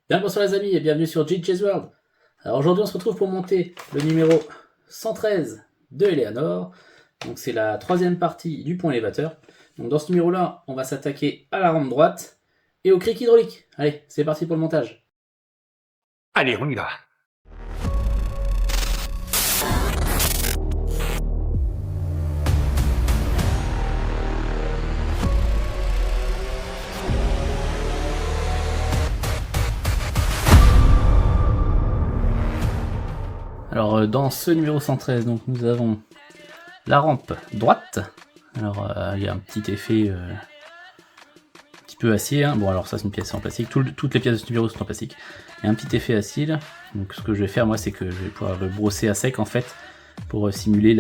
Bien bonsoir les amis et bienvenue sur JJ's World. Alors aujourd'hui on se retrouve pour monter le numéro 113 de Eleanor. Donc c'est la troisième partie du pont élévateur. Donc dans ce numéro là on va s'attaquer à la rampe droite et au cric hydraulique. Allez c'est parti pour le montage. Allez on y va. Alors dans ce numéro 113 donc nous avons la rampe droite. Alors il y a un petit effet un petit peu acier, hein. Bon alors ça c'est une pièce en plastique, toutes les pièces de ce numéro sont en plastique. Il y a un petit effet acier là. Donc ce que je vais faire moi c'est que je vais pouvoir le brosser à sec en fait pour simuler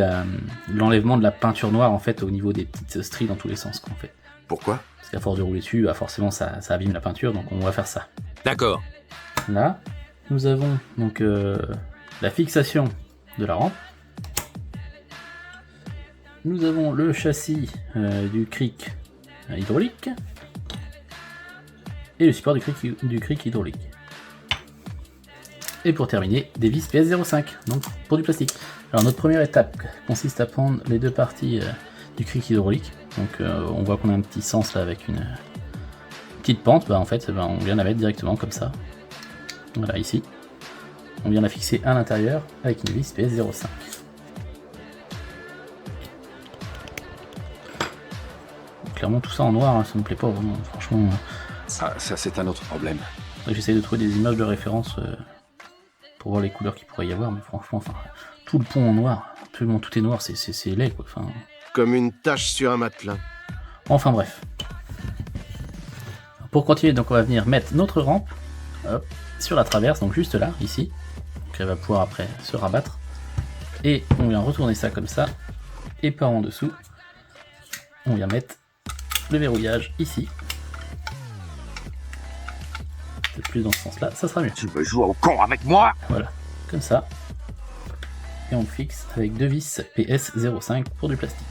l'enlèvement de la peinture noire en fait au niveau des petites stries dans tous les sens en fait. Pourquoi? Parce qu'à force de rouler dessus, bah, forcément ça abîme la peinture, donc on va faire ça. D'accord. Là, nous avons donc la fixation de la rampe. Nous avons le châssis du cric hydraulique et le support du cric hydraulique. Et pour terminer, des vis PS05, donc pour du plastique. Alors notre première étape consiste à prendre les deux parties du cric hydraulique. Donc on voit qu'on a un petit sens là avec une petite pente. Bah en fait on vient la mettre directement comme ça. Voilà ici. On vient la fixer à l'intérieur avec une vis PS05. Clairement tout ça en noir, hein, ça me plaît pas vraiment, franchement. Ça c'est un autre problème. J'essaie de trouver des images de référence pour voir les couleurs qu'il pourrait y avoir, mais franchement, tout le pont en noir, absolument tout est noir, c'est laid quoi. Comme une tache sur un matelas. Enfin bref. Pour continuer, donc on va venir mettre notre rampe hop, sur la traverse, donc juste là, ici. Donc elle va pouvoir après se rabattre. Et on vient retourner ça comme ça. Et par en dessous, on vient mettre le verrouillage ici. Peut-être plus dans ce sens-là, ça sera mieux. Tu veux jouer au con avec moi? Voilà, comme ça. Et on le fixe avec deux vis PS05 pour du plastique.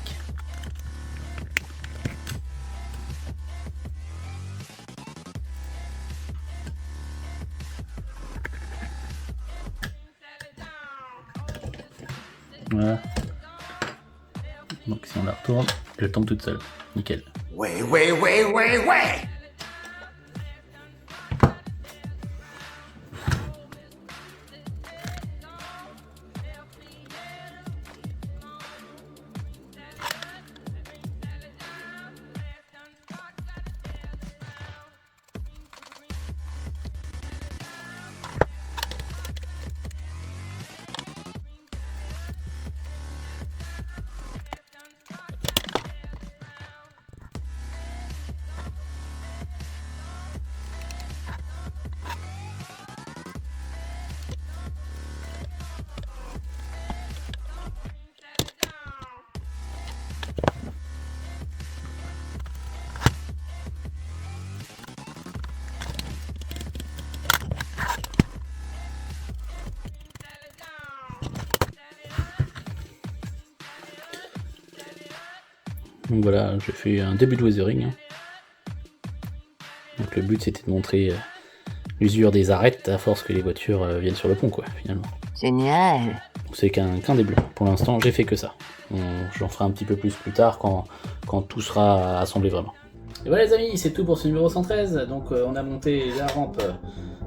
Voilà. Donc si on la retourne, elle tombe toute seule. Nickel. Ouais. Donc voilà, j'ai fait un début de weathering. Donc le but c'était de montrer l'usure des arêtes à force que les voitures viennent sur le pont quoi finalement. Génial. C'est qu'un début. Pour l'instant j'ai fait que ça. J'en ferai un petit peu plus tard quand tout sera assemblé vraiment. Et voilà les amis, c'est tout pour ce numéro 113. Donc on a monté la rampe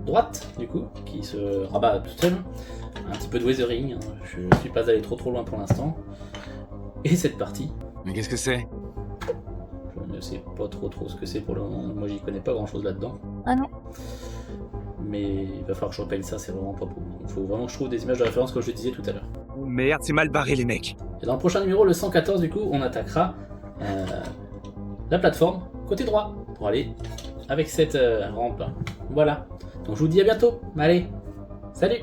droite du coup, qui se rabat toute seule. Un petit peu de weathering, hein. Je suis pas allé trop loin pour l'instant. Et cette partie, Mais qu'est-ce que c'est? je ne sais pas trop ce que c'est pour le moment. Moi j'y connais pas grand chose là-dedans. Ah non. Mais il va falloir que je repeigne ça, c'est vraiment pas beau. Il faut vraiment que je trouve des images de référence comme je disais tout à l'heure. Oh merde, c'est mal barré les mecs. Et dans le prochain numéro, le 114 du coup, on attaquera la plateforme côté droit pour aller avec cette rampe. Voilà. Donc je vous dis à bientôt. Allez, salut!